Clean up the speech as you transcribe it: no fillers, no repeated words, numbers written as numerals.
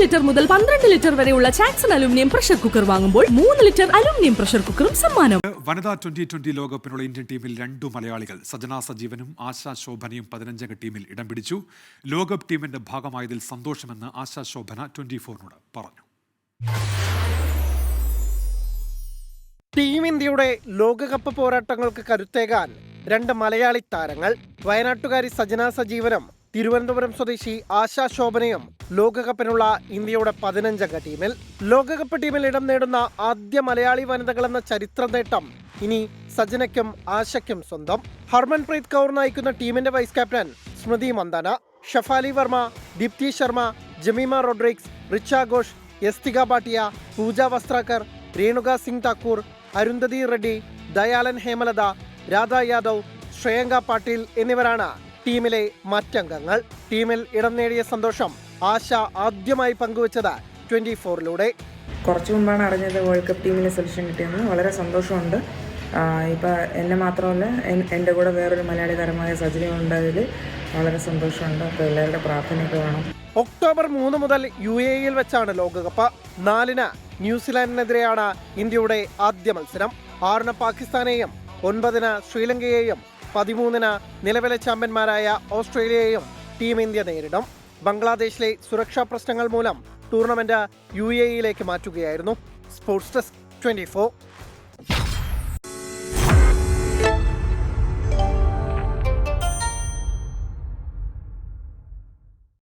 Litre മുതൽ 12 litre വരെയുള്ള ചാക്സൺ aluminium pressure cooker വാങ്ങുമ്പോൾ 3 ലിറ്റർ അലുമിനിയം പ്രഷർ കുക്കറും സമ്മാനം. വനിതാ 2020 ലോകകപ്പിനുള്ള ഇന്ത്യൻ ടീമിൽ 2 മലയാളികൾ സജന സജീവനും ആശാ ശോഭനയും 15-അംഗ ടീമിൽ ഇടം പിടിച്ചു. ലോകകപ്പ് ടീമിന്റെ ഭാഗമായതിൽ സന്തോഷമെന്ന് ആശാ ശോഭന 24-നോട് പറഞ്ഞു. ടീം ഇന്ത്യയുടെ ലോകകപ്പ് പോരാട്ടങ്ങൾക്ക് കരുത്തേകാൻ 2 മലയാളി താരങ്ങൾ. വയനാട്ടുകാരി സജന സജീവനും തിരുവനന്തപുരം സ്വദേശി ആശാ ശോഭനയും ലോകകപ്പിനുള്ള ഇന്ത്യയുടെ 15-അംഗ ടീമിൽ. ലോകകപ്പ് ടീമിൽ ഇടം നേടുന്ന ആദ്യ മലയാളി വനിതകളെന്ന ചരിത്ര നേട്ടം ഇനി സജനയ്ക്കും ആശയ്ക്കും സ്വന്തം. ഹർമൻപ്രീത് കൗർ നയിക്കുന്ന ടീമിന്റെ വൈസ് ക്യാപ്റ്റൻ സ്മൃതി മന്ദാന, ഷഫാലി വർമ്മ, ദീപ്തി ശർമ്മ, ജമീമ റോഡ്രിക്സ്, റിച്ച ഘോഷ്, യസ്തിക ഭാട്ടിയ, പൂജ വസ്ത്രാകർ, രേണുക സിംഗ് താക്കൂർ, അരുന്ധതി റെഡ്ഡി, ദയാലൻ ഹേമലത, രാധ യാദവ്, ശ്രേയങ്ക പാട്ടീൽ എന്നിവരാണ് ടീമിലെ മറ്റംഗങ്ങൾ. ടീമിൽ ഇടം നേടിയ സന്തോഷം ആശ ആദ്യമായി പങ്കുവച്ചത് 24-ലൂടെ. കുറച്ചു മുമ്പാണ് അറിഞ്ഞത് വേൾഡ് കപ്പ് ടീമിലെ സെലക്ഷൻ കിട്ടിയെന്ന്. വളരെ സന്തോഷമുണ്ട്. ഇപ്പം എന്നെ മാത്രമല്ല, എൻ്റെ കൂടെ വേറൊരു മലയാളി താരമായ സജന ഉണ്ടായതിൽ വളരെ സന്തോഷമുണ്ട്. അപ്പോൾ എല്ലാവരുടെ പ്രാർത്ഥനയൊക്കെ വേണം. ഒക്ടോബർ 3 മുതൽ UAE-യിൽ വെച്ചാണ് ലോകകപ്പ്. 4-ന് ന്യൂസിലാൻഡിനെതിരെയാണ് ഇന്ത്യയുടെ ആദ്യ മത്സരം. 6-ന് പാകിസ്ഥാനെയും 9-ന് ശ്രീലങ്കയെയും 13-ന് നിലവിലെ ചാമ്പ്യന്മാരായ ഓസ്ട്രേലിയയെയും ടീം ഇന്ത്യ നേരിടും. ബംഗ്ലാദേശിലെ സുരക്ഷാ പ്രശ്നങ്ങൾ മൂലം ടൂർണമെന്റ് UAE-യിലേക്ക് മാറ്റുകയായിരുന്നു. Sports desk 24.